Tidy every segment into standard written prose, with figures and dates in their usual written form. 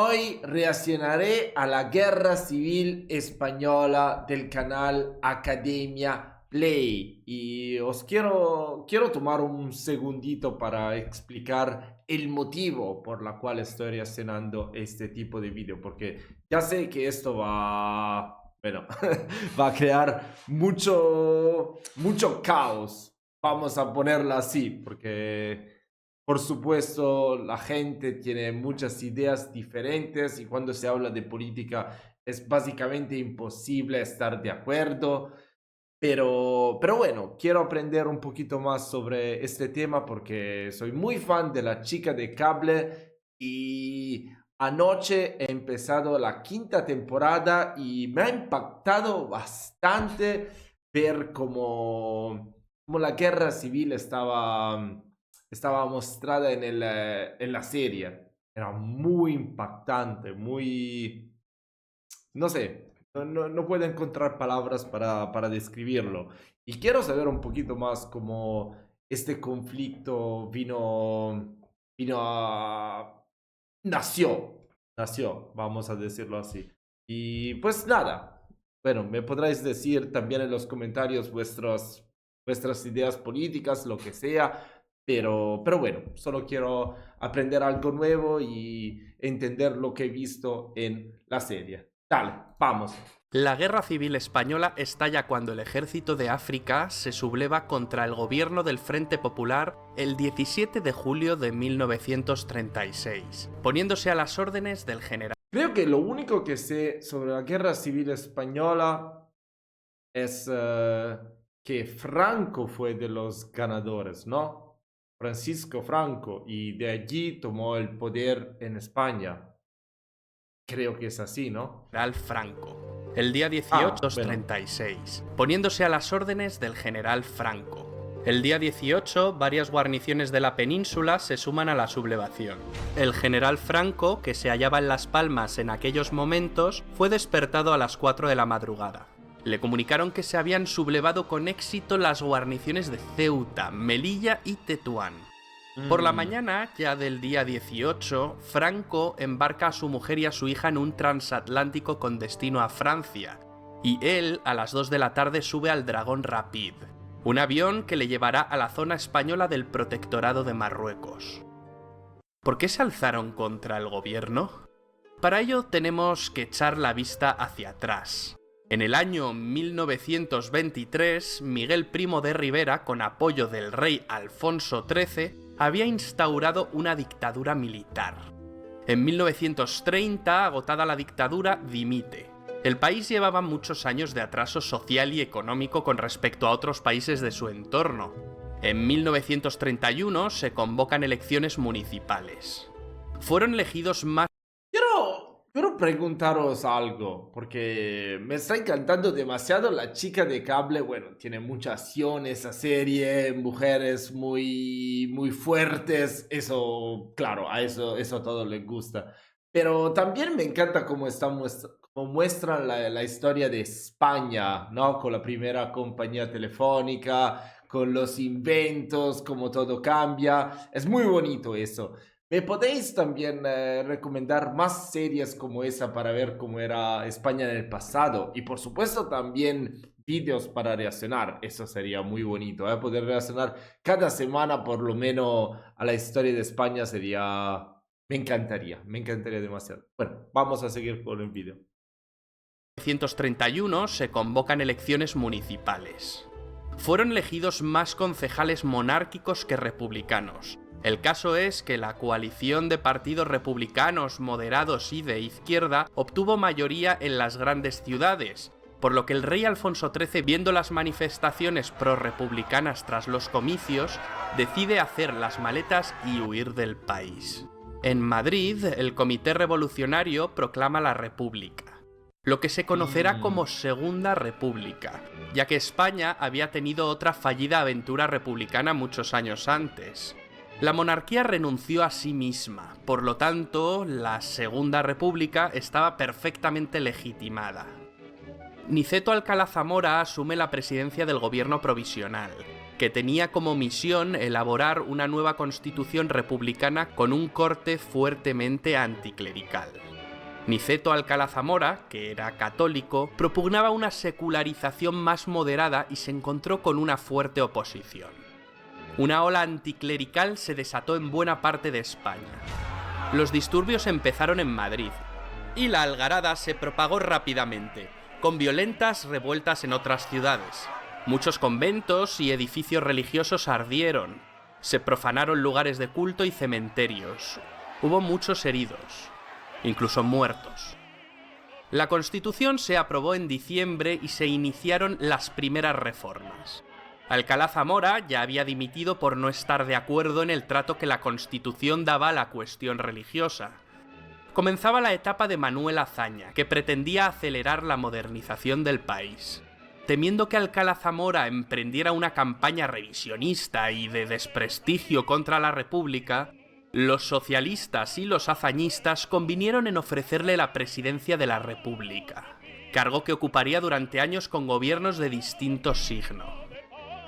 Hoy reaccionaré a la Guerra Civil Española del canal Academia Play y os quiero tomar un segundito para explicar el motivo por la cual estoy reaccionando este tipo de vídeo, porque ya sé que esto bueno, va a crear mucho caos, vamos a ponerlo así, porque por supuesto, la gente tiene muchas ideas diferentes y cuando se habla de política es básicamente imposible estar de acuerdo. Pero bueno, quiero aprender un poquito más sobre este tema porque soy muy fan de La Chica de Cable y anoche he empezado la quinta temporada y me ha impactado bastante ver cómo la guerra civil estaba mostrada en la serie. Era muy impactante, muy... No sé, no puedo encontrar palabras para describirlo. Y quiero saber un poquito más cómo este conflicto vino a... nació, vamos a decirlo así. Y pues nada, bueno, me podréis decir también en los comentarios vuestras ideas políticas, lo que sea, pero bueno, solo quiero aprender algo nuevo y entender lo que he visto en la serie. Dale, vamos. La Guerra Civil Española estalla cuando el ejército de África se subleva contra el gobierno del Frente Popular el 17 de julio de 1936, poniéndose a las órdenes del general. Creo que lo único que sé sobre la Guerra Civil Española es que Franco fue de los ganadores, ¿no? Francisco Franco, y de allí tomó el poder en España. Creo que es así, ¿no? General Franco, el día Bueno. 1836, poniéndose a las órdenes del general Franco. El día 18, varias guarniciones de la península se suman a la sublevación. El general Franco, que se hallaba en Las Palmas en aquellos momentos, fue despertado a las 4 de la madrugada. Le comunicaron que se habían sublevado con éxito las guarniciones de Ceuta, Melilla y Tetuán. Por la mañana, ya del día 18, Franco embarca a su mujer y a su hija en un transatlántico con destino a Francia, y él a las 2 de la tarde sube al Dragón Rapid, un avión que le llevará a la zona española del Protectorado de Marruecos. ¿Por qué se alzaron contra el gobierno? Para ello tenemos que echar la vista hacia atrás. En el año 1923, Miguel Primo de Rivera, con apoyo del rey Alfonso XIII, había instaurado una dictadura militar. En 1930, agotada la dictadura, dimite. El país llevaba muchos años de atraso social y económico con respecto a otros países de su entorno. En 1931 se convocan elecciones municipales. Fueron elegidos más... Quiero preguntaros algo, porque me está encantando demasiado La Chica de Cable. Bueno, tiene mucha acción esa serie, mujeres muy fuertes. Eso, claro, eso a todos les gusta. Pero también me encanta cómo muestran la historia de España, ¿no? Con la primera compañía telefónica, con los inventos, cómo todo cambia. Es muy bonito eso. ¿Me podéis también recomendar más series como esa para ver cómo era España en el pasado? Y por supuesto también vídeos para reaccionar. Eso sería muy bonito, ¿eh? Poder reaccionar cada semana por lo menos a la historia de España sería... me encantaría demasiado. Bueno, vamos a seguir con el vídeo. 1931 se convocan elecciones municipales. Fueron elegidos más concejales monárquicos que republicanos. El caso es que la coalición de partidos republicanos, moderados y de izquierda obtuvo mayoría en las grandes ciudades, por lo que el rey Alfonso XIII, viendo las manifestaciones pro-republicanas tras los comicios, decide hacer las maletas y huir del país. En Madrid, el Comité Revolucionario proclama la República, lo que se conocerá como Segunda República, ya que España había tenido otra fallida aventura republicana muchos años antes. La monarquía renunció a sí misma, por lo tanto, la Segunda República estaba perfectamente legitimada. Niceto Alcalá Zamora asume la presidencia del gobierno provisional. que tenía como misión elaborar una nueva constitución republicana con un corte fuertemente anticlerical. Niceto Alcalá Zamora, que era católico, propugnaba una secularización más moderada y se encontró con una fuerte oposición. Una ola anticlerical se desató en buena parte de España. Los disturbios empezaron en Madrid, y la algarada se propagó rápidamente, con violentas revueltas en otras ciudades. Muchos conventos y edificios religiosos ardieron, se profanaron lugares de culto y cementerios. Hubo muchos heridos, incluso muertos. La Constitución se aprobó en diciembre y se iniciaron las primeras reformas. Alcalá Zamora ya había dimitido por no estar de acuerdo en el trato que la Constitución daba a la cuestión religiosa. Comenzaba la etapa de Manuel Azaña, que pretendía acelerar la modernización del país. Temiendo que Alcalá Zamora emprendiera una campaña revisionista y de desprestigio contra la República, los socialistas y los azañistas convinieron en ofrecerle la presidencia de la República, cargo que ocuparía durante años con gobiernos de distinto signo.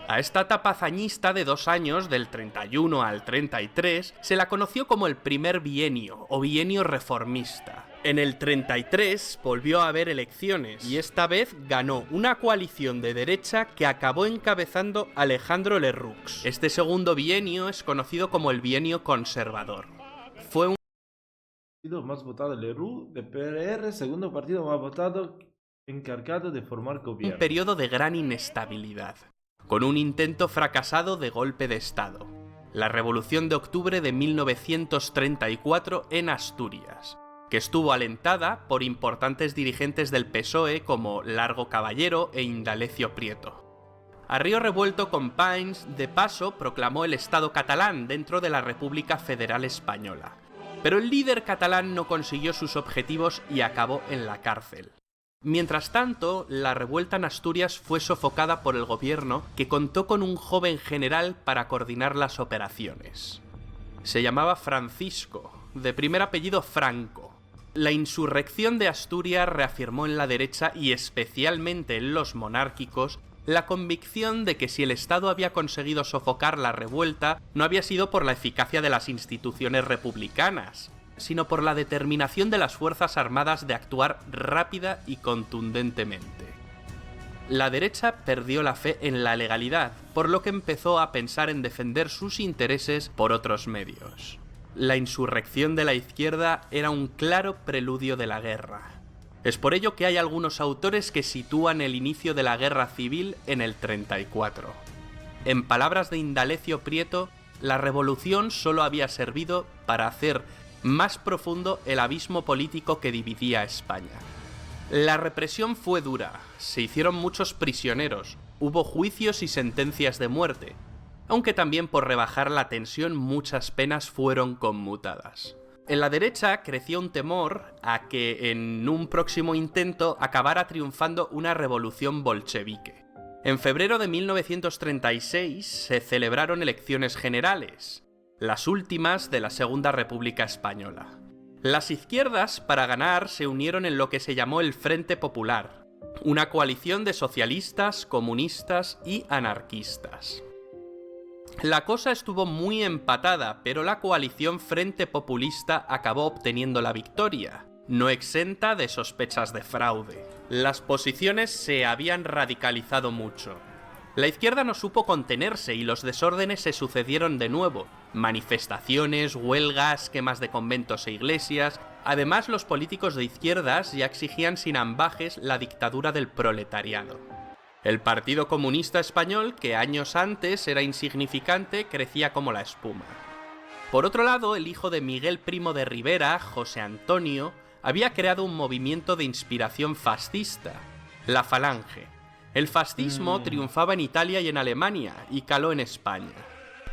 A esta etapa hazañista de 2 años, del 31 al 33, se la conoció como el primer bienio o bienio reformista. En el 33 volvió a haber elecciones y esta vez ganó una coalición de derecha que acabó encabezando Alejandro Lerroux. Este segundo bienio es conocido como el bienio conservador. Fue un partido más votado Lerroux, de PRR, segundo partido más votado, encargado de formar gobierno. Un periodo de gran inestabilidad, con un intento fracasado de golpe de Estado, la Revolución de Octubre de 1934 en Asturias, que estuvo alentada por importantes dirigentes del PSOE como Largo Caballero e Indalecio Prieto. A río revuelto, Companys, de paso, proclamó el Estado catalán dentro de la República Federal Española, pero el líder catalán no consiguió sus objetivos y acabó en la cárcel. Mientras tanto, la revuelta en Asturias fue sofocada por el gobierno, que contó con un joven general para coordinar las operaciones. Se llamaba Francisco, de primer apellido Franco. La insurrección de Asturias reafirmó en la derecha y especialmente en los monárquicos la convicción de que si el Estado había conseguido sofocar la revuelta no había sido por la eficacia de las instituciones republicanas, sino por la determinación de las Fuerzas Armadas de actuar rápida y contundentemente. La derecha perdió la fe en la legalidad, por lo que empezó a pensar en defender sus intereses por otros medios. La insurrección de la izquierda era un claro preludio de la guerra. Es por ello que hay algunos autores que sitúan el inicio de la guerra civil en el 34. En palabras de Indalecio Prieto, la revolución solo había servido para hacer más profundo el abismo político que dividía a España. La represión fue dura, se hicieron muchos prisioneros, hubo juicios y sentencias de muerte, aunque también por rebajar la tensión muchas penas fueron conmutadas. En la derecha creció un temor a que en un próximo intento acabara triunfando una revolución bolchevique. En febrero de 1936 se celebraron elecciones generales, las últimas de la Segunda República Española. Las izquierdas, para ganar, se unieron en lo que se llamó el Frente Popular, una coalición de socialistas, comunistas y anarquistas. La cosa estuvo muy empatada, pero la coalición Frente Populista acabó obteniendo la victoria, no exenta de sospechas de fraude. Las posiciones se habían radicalizado mucho. La izquierda no supo contenerse y los desórdenes se sucedieron de nuevo. Manifestaciones, huelgas, quemas de conventos e iglesias. Además, los políticos de izquierdas ya exigían sin ambajes la dictadura del proletariado. El Partido Comunista Español, que años antes era insignificante, crecía como la espuma. Por otro lado, el hijo de Miguel Primo de Rivera, José Antonio, había creado un movimiento de inspiración fascista, la Falange. El fascismo triunfaba en Italia y en Alemania, y caló en España.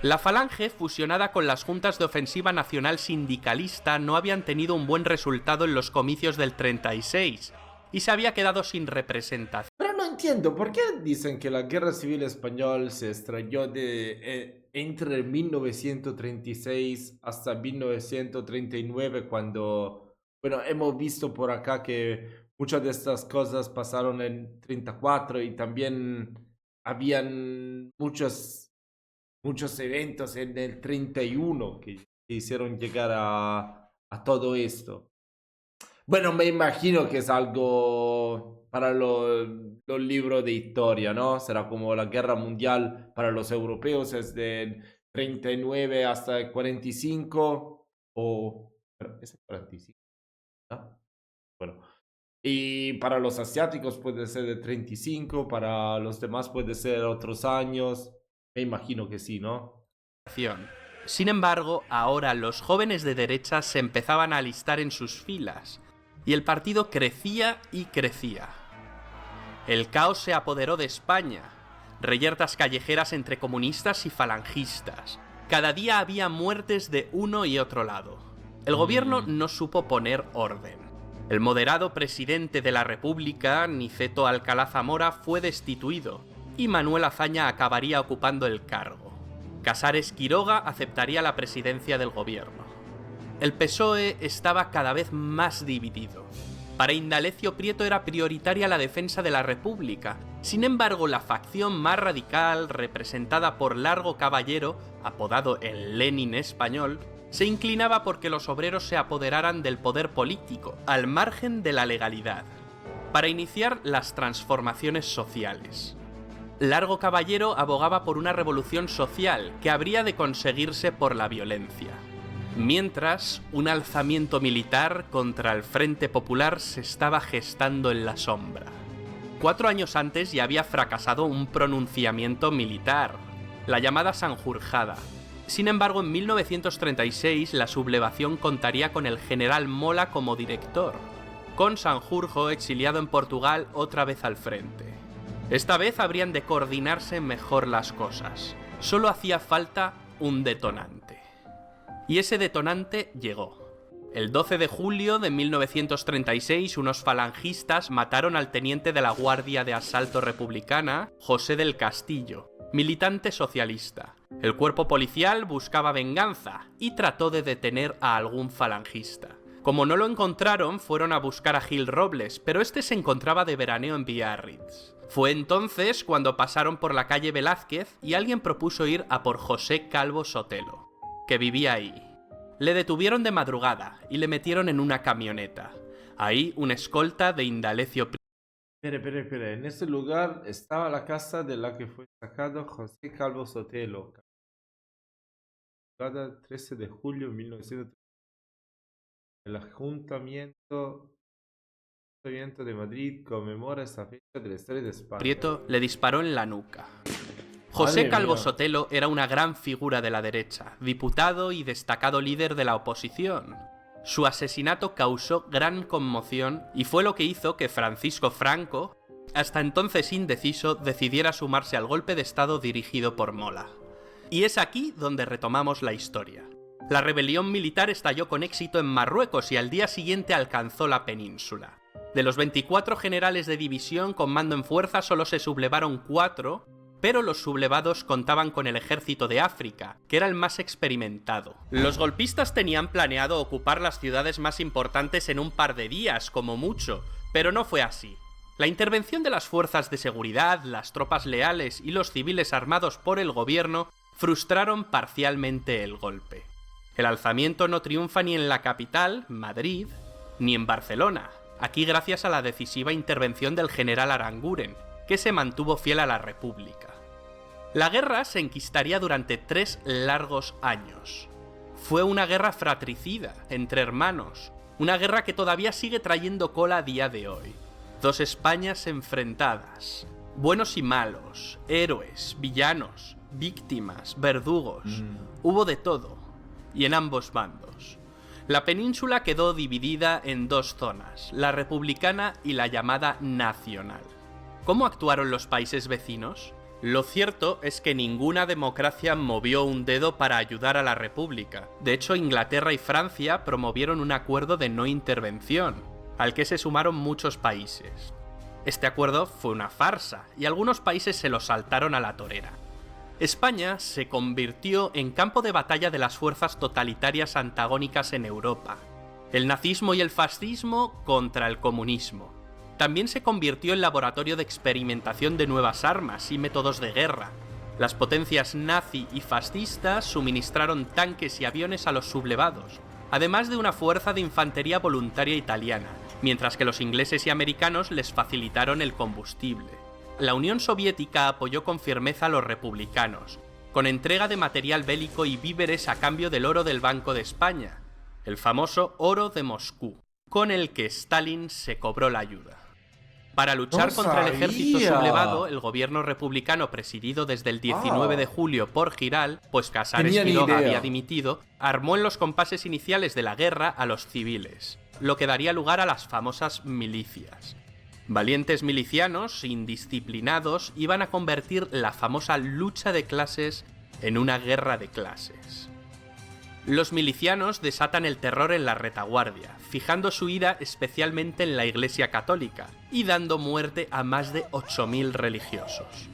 La Falange, fusionada con las juntas de ofensiva nacional sindicalista, no habían tenido un buen resultado en los comicios del 36, y se había quedado sin representación. Pero no entiendo, ¿por qué dicen que la Guerra Civil Española se estalló entre 1936 hasta 1939, cuando, bueno, hemos visto por acá que muchas de estas cosas pasaron en 34 y también habían muchos muchos eventos en el 31 que hicieron llegar a todo esto. Bueno, me imagino que es algo para los libros de historia, ¿no? Será como la guerra mundial para los europeos, es del 39 hasta el 45, o... ¿Es el 45? ¿No? Bueno. Y para los asiáticos puede ser de 35, para los demás puede ser otros años. Me imagino que sí, ¿no? Sin embargo, ahora los jóvenes de derecha se empezaban a alistar en sus filas, y el partido crecía y crecía. El caos se apoderó de España, reyertas callejeras entre comunistas y falangistas. Cada día había muertes de uno y otro lado. El gobierno no supo poner orden. El moderado presidente de la República, Niceto Alcalá Zamora, fue destituido, y Manuel Azaña acabaría ocupando el cargo. Casares Quiroga aceptaría la presidencia del gobierno. El PSOE estaba cada vez más dividido. Para Indalecio Prieto era prioritaria la defensa de la República. Sin embargo, la facción más radical, representada por Largo Caballero, apodado el Lenin español, se inclinaba porque los obreros se apoderaran del poder político, al margen de la legalidad, para iniciar las transformaciones sociales. Largo Caballero abogaba por una revolución social que habría de conseguirse por la violencia. Mientras, un alzamiento militar contra el Frente Popular se estaba gestando en la sombra. 4 años antes ya había fracasado un pronunciamiento militar, la llamada Sanjurjada. Sin embargo, en 1936 la sublevación contaría con el general Mola como director, con Sanjurjo exiliado en Portugal otra vez al frente. Esta vez habrían de coordinarse mejor las cosas. Solo hacía falta un detonante. Y ese detonante llegó. El 12 de julio de 1936, unos falangistas mataron al teniente de la Guardia de Asalto Republicana, José del Castillo, militante socialista. El cuerpo policial buscaba venganza y trató de detener a algún falangista. Como no lo encontraron, fueron a buscar a Gil Robles, pero este se encontraba de veraneo en Biarritz. Fue entonces cuando pasaron por la calle Velázquez y alguien propuso ir a por José Calvo Sotelo, que vivía ahí. Le detuvieron de madrugada y le metieron en una camioneta. Ahí un escolta de Indalecio Prieto. Espera, en ese lugar estaba la casa de la que fue sacado José Calvo Sotelo. Cada 13 de julio de 1930. El Ayuntamiento de Madrid conmemora esta fecha de la historia de España. Prieto le disparó en la nuca. José Calvo Sotelo era una gran figura de la derecha, diputado y destacado líder de la oposición. Su asesinato causó gran conmoción y fue lo que hizo que Francisco Franco, hasta entonces indeciso, decidiera sumarse al golpe de estado dirigido por Mola. Y es aquí donde retomamos la historia. La rebelión militar estalló con éxito en Marruecos y al día siguiente alcanzó la península. De los 24 generales de división con mando en fuerza solo se sublevaron 4, pero los sublevados contaban con el ejército de África, que era el más experimentado. Los golpistas tenían planeado ocupar las ciudades más importantes en un par de días, como mucho, pero no fue así. La intervención de las fuerzas de seguridad, las tropas leales y los civiles armados por el gobierno frustraron parcialmente el golpe. El alzamiento no triunfa ni en la capital, Madrid, ni en Barcelona, aquí gracias a la decisiva intervención del general Aranguren, que se mantuvo fiel a la República. La guerra se enquistaría durante 3 largos años. Fue una guerra fratricida, entre hermanos, una guerra que todavía sigue trayendo cola a día de hoy. 2 Españas enfrentadas, buenos y malos, héroes, villanos, víctimas, verdugos, hubo de todo, y en ambos bandos. La península quedó dividida en 2 zonas, la republicana y la llamada nacional. ¿Cómo actuaron los países vecinos? Lo cierto es que ninguna democracia movió un dedo para ayudar a la República. De hecho, Inglaterra y Francia promovieron un acuerdo de no intervención, al que se sumaron muchos países. Este acuerdo fue una farsa, y algunos países se lo saltaron a la torera. España se convirtió en campo de batalla de las fuerzas totalitarias antagónicas en Europa. El nazismo y el fascismo contra el comunismo. También se convirtió en laboratorio de experimentación de nuevas armas y métodos de guerra. Las potencias nazi y fascistas suministraron tanques y aviones a los sublevados, además de una fuerza de infantería voluntaria italiana, mientras que los ingleses y americanos les facilitaron el combustible. La Unión Soviética apoyó con firmeza a los republicanos, con entrega de material bélico y víveres a cambio del oro del Banco de España, el famoso oro de Moscú, con el que Stalin se cobró la ayuda. Para luchar contra el ejército sublevado, el gobierno republicano presidido desde el 19 de julio por Giral, pues Casares Quiroga había dimitido, armó en los compases iniciales de la guerra a los civiles, lo que daría lugar a las famosas milicias. Valientes milicianos, indisciplinados, iban a convertir la famosa lucha de clases en una guerra de clases. Los milicianos desatan el terror en la retaguardia, fijando su ira especialmente en la Iglesia Católica y dando muerte a más de 8.000 religiosos.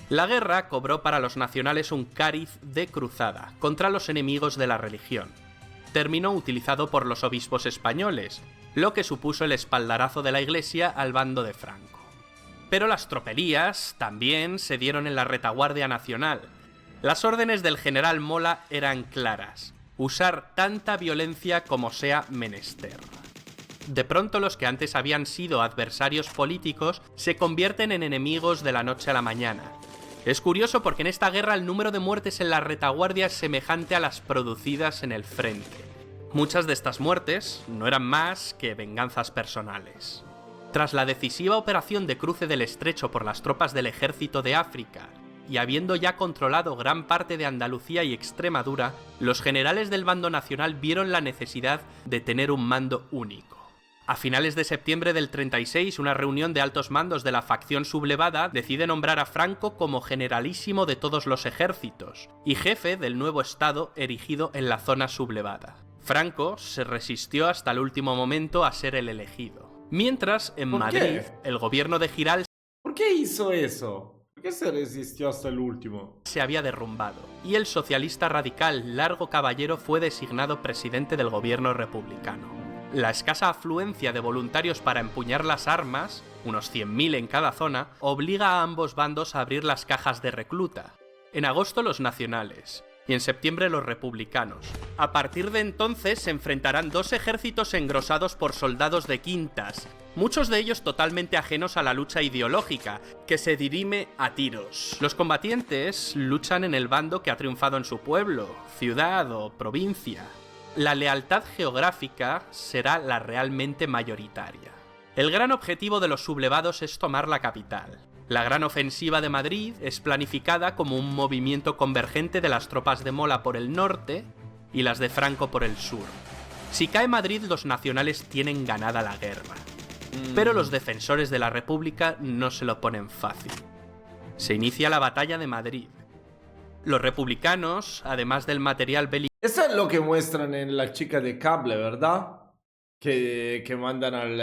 La guerra cobró para los nacionales un cariz de cruzada contra los enemigos de la religión. Terminó utilizado por los obispos españoles, lo que supuso el espaldarazo de la Iglesia al bando de Franco. Pero las tropelías también se dieron en la retaguardia nacional. Las órdenes del general Mola eran claras: usar tanta violencia como sea menester. De pronto los que antes habían sido adversarios políticos se convierten en enemigos de la noche a la mañana. Es curioso porque en esta guerra el número de muertes en la retaguardia es semejante a las producidas en el frente. Muchas de estas muertes no eran más que venganzas personales. Tras la decisiva operación de cruce del Estrecho por las tropas del Ejército de África, y habiendo ya controlado gran parte de Andalucía y Extremadura, los generales del bando nacional vieron la necesidad de tener un mando único. A finales de septiembre del 36, una reunión de altos mandos de la facción sublevada decide nombrar a Franco como generalísimo de todos los ejércitos y jefe del nuevo estado erigido en la zona sublevada. Franco se resistió hasta el último momento a ser el elegido. Mientras, en Madrid, el gobierno de Giral... ¿Por qué hizo eso? ¿Por qué se resistió hasta el último? Se había derrumbado, y el socialista radical Largo Caballero fue designado presidente del gobierno republicano. La escasa afluencia de voluntarios para empuñar las armas, unos 100.000 en cada zona, obliga a ambos bandos a abrir las cajas de recluta. En agosto los nacionales, y en septiembre los republicanos. A partir de entonces se enfrentarán dos ejércitos engrosados por soldados de quintas, muchos de ellos totalmente ajenos a la lucha ideológica, que se dirime a tiros. Los combatientes luchan en el bando que ha triunfado en su pueblo, ciudad o provincia. La lealtad geográfica será la realmente mayoritaria. El gran objetivo de los sublevados es tomar la capital. La gran ofensiva de Madrid es planificada como un movimiento convergente de las tropas de Mola por el norte y las de Franco por el sur. Si cae Madrid, los nacionales tienen ganada la guerra. Pero los defensores de la República no se lo ponen fácil. Se inicia la batalla de Madrid. Los republicanos, además del material bélico... Eso es lo que muestran en La chica de cable, ¿verdad? Que mandan al...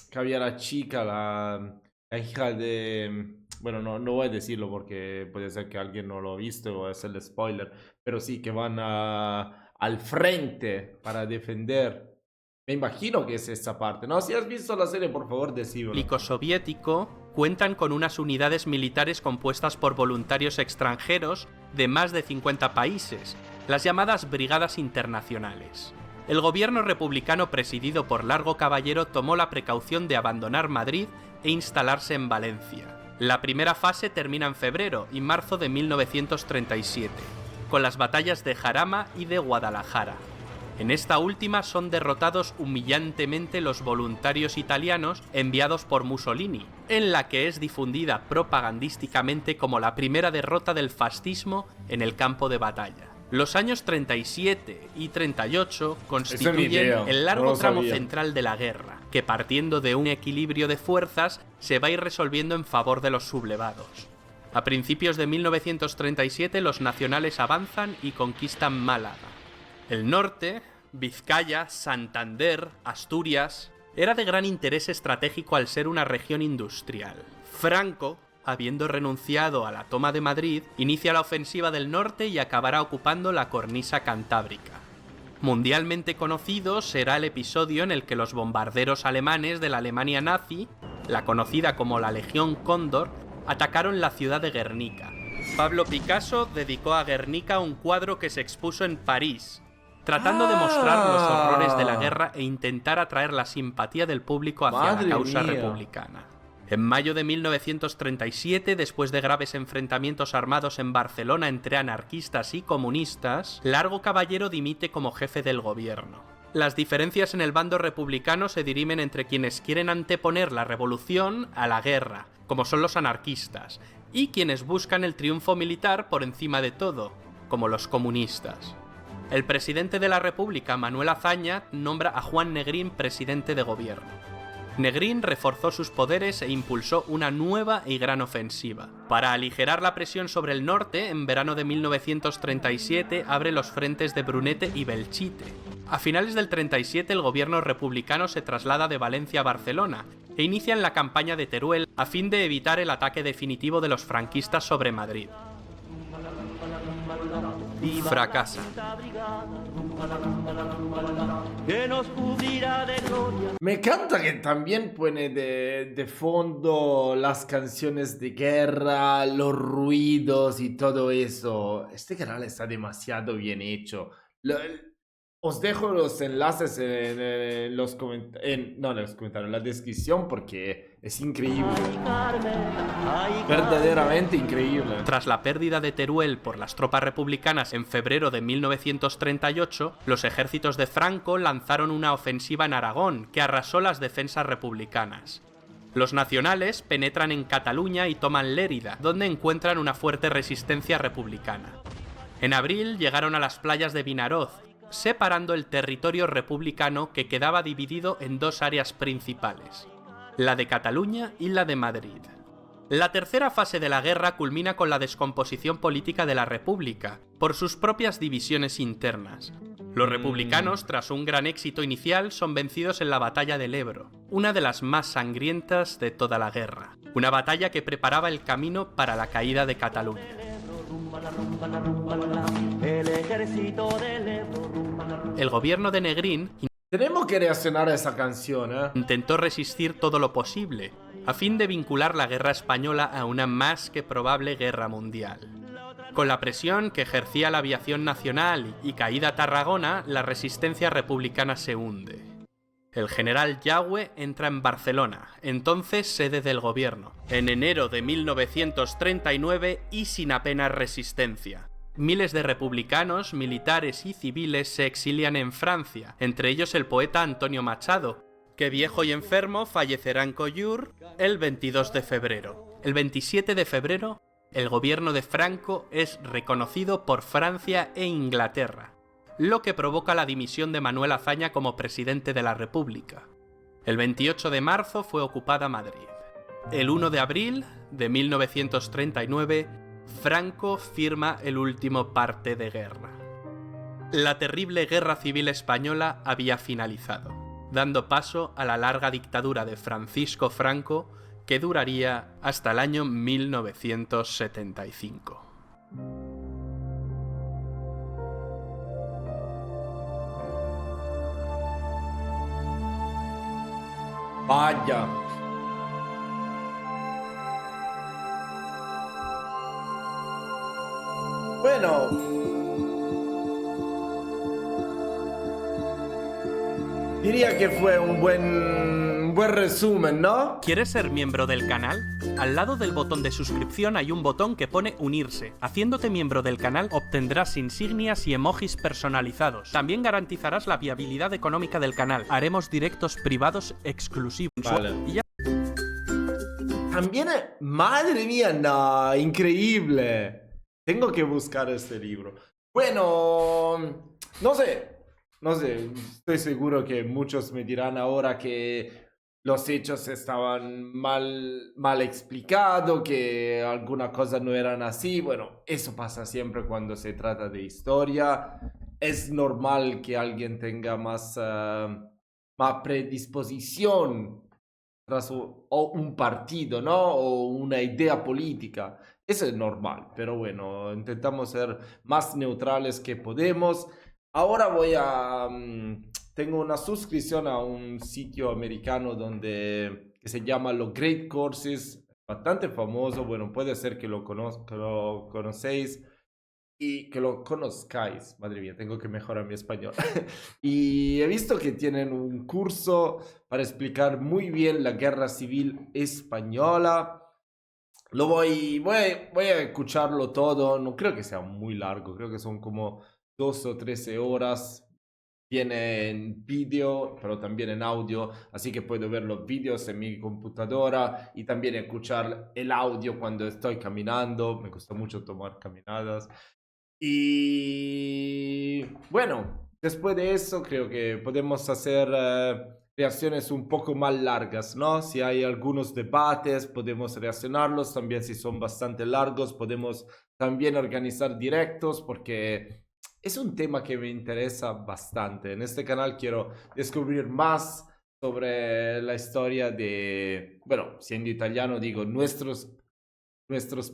que había la chica, la hija de... Bueno, no voy a decirlo porque puede ser que alguien no lo ha visto o es el spoiler. Pero sí, que van al frente para defender. Me imagino que es esa parte, ¿no? Si has visto la serie, por favor, decímelo. Soviético cuentan con unas unidades militares compuestas por voluntarios extranjeros de más de 50 países, las llamadas Brigadas Internacionales. El gobierno republicano presidido por Largo Caballero tomó la precaución de abandonar Madrid e instalarse en Valencia. La primera fase termina en febrero y marzo de 1937, con las batallas de Jarama y de Guadalajara. En esta última son derrotados humillantemente los voluntarios italianos enviados por Mussolini, en la que es difundida propagandísticamente como la primera derrota del fascismo en el campo de batalla. Los años 37 y 38 constituyen el largo tramo central de la guerra, que partiendo de un equilibrio de fuerzas se va a ir resolviendo en favor de los sublevados. A principios de 1937 los nacionales avanzan y conquistan Málaga. El norte, Vizcaya, Santander, Asturias, era de gran interés estratégico al ser una región industrial. Franco, habiendo renunciado a la toma de Madrid, inicia la ofensiva del norte y acabará ocupando la cornisa cantábrica. Mundialmente conocido será el episodio en el que los bombarderos alemanes de la Alemania nazi, la conocida como la Legión Cóndor, atacaron la ciudad de Guernica, Pablo Picasso dedicó a Guernica un cuadro que se expuso en París, tratando de mostrar los horrores de la guerra e intentar atraer la simpatía del público hacia la causa republicana. En mayo de 1937, después de graves enfrentamientos armados en Barcelona entre anarquistas y comunistas, Largo Caballero dimite como jefe del gobierno. Las diferencias en el bando republicano se dirimen entre quienes quieren anteponer la revolución a la guerra, como son los anarquistas, y quienes buscan el triunfo militar por encima de todo, como los comunistas. El presidente de la República, Manuel Azaña, nombra a Juan Negrín presidente de gobierno. Negrín reforzó sus poderes e impulsó una nueva y gran ofensiva. Para aligerar la presión sobre el norte, en verano de 1937 abre los frentes de Brunete y Belchite. A finales del 37 el gobierno republicano se traslada de Valencia a Barcelona e inician la campaña de Teruel a fin de evitar el ataque definitivo de los franquistas sobre Madrid. Fracasa. Me encanta que también pone de fondo las canciones de guerra, los ruidos y todo eso. Este canal está demasiado bien hecho. Os dejo los enlaces en los comentarios, no en los comentarios, en la descripción porque es increíble. Verdaderamente increíble. Tras la pérdida de Teruel por las tropas republicanas en febrero de 1938, los ejércitos de Franco lanzaron una ofensiva en Aragón que arrasó las defensas republicanas. Los nacionales penetran en Cataluña y toman Lérida, donde encuentran una fuerte resistencia republicana. En abril llegaron a las playas de Vinaroz, separando el territorio republicano que quedaba dividido en dos áreas principales, la de Cataluña y la de Madrid. La tercera fase de la guerra culmina con la descomposición política de la República, por sus propias divisiones internas. Los republicanos, tras un gran éxito inicial, son vencidos en la Batalla del Ebro, una de las más sangrientas de toda la guerra, una batalla que preparaba el camino para la caída de Cataluña. El gobierno de Negrín tenemos que reaccionar a esa canción, intentó resistir todo lo posible, a fin de vincular la guerra española a una más que probable guerra mundial. Con la presión que ejercía la aviación nacional y caída Tarragona, la resistencia republicana se hunde. El general Yagüe entra en Barcelona, entonces sede del gobierno, en enero de 1939 y sin apenas resistencia. Miles de republicanos, militares y civiles se exilian en Francia, entre ellos el poeta Antonio Machado, que viejo y enfermo fallecerá en Collioure el 22 de febrero. El 27 de febrero, el gobierno de Franco es reconocido por Francia e Inglaterra, lo que provoca la dimisión de Manuel Azaña como presidente de la República. El 28 de marzo fue ocupada Madrid. El 1 de abril de 1939, Franco firma el último parte de guerra. La terrible guerra civil española había finalizado, dando paso a la larga dictadura de Francisco Franco, que duraría hasta el año 1975. Vaya. Bueno, diría que fue un buen resumen, ¿no? ¿Quieres ser miembro del canal? Al lado del botón de suscripción hay un botón que pone unirse. Haciéndote miembro del canal obtendrás insignias y emojis personalizados. También garantizarás la viabilidad económica del canal. Haremos directos privados exclusivos. Vale. Y ya. También, madre mía, no, increíble. Tengo que buscar este libro. Bueno, no sé, estoy seguro que muchos me dirán ahora que los hechos estaban mal explicados, que alguna cosa no eran así. Bueno, eso pasa siempre cuando se trata de historia. Es normal que alguien tenga más predisposición o un partido, ¿no? O una idea política. Eso es normal, pero bueno, intentamos ser más neutrales que podemos. Ahora tengo una suscripción a un sitio americano que se llama los Great Courses. bastante famoso. Bueno, puede ser que que lo conocéis y que lo conozcáis. Madre mía, tengo que mejorar mi español. Y he visto que tienen un curso para explicar muy bien la guerra civil española. Voy a escucharlo todo. No creo que sea muy largo, creo que son como 12 o 13 horas. Tiene en vídeo, pero también en audio, así que puedo ver los vídeos en mi computadora y también escuchar el audio cuando estoy caminando. Me gusta mucho tomar caminadas. Y bueno, después de eso creo que podemos hacer reacciones un poco más largas, ¿no? Si hay algunos debates, podemos reaccionarlos. También si son bastante largos, podemos también organizar directos porque es un tema que me interesa bastante. En este canal quiero descubrir más sobre la historia de, bueno, siendo italiano digo, nuestros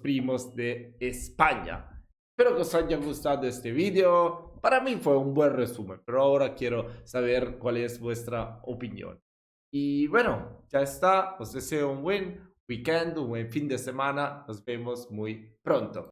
primos de España. Espero que os haya gustado este video. Para mí fue un buen resumen, pero ahora quiero saber cuál es vuestra opinión. Y bueno, ya está. Os deseo un buen weekend, un buen fin de semana. Nos vemos muy pronto.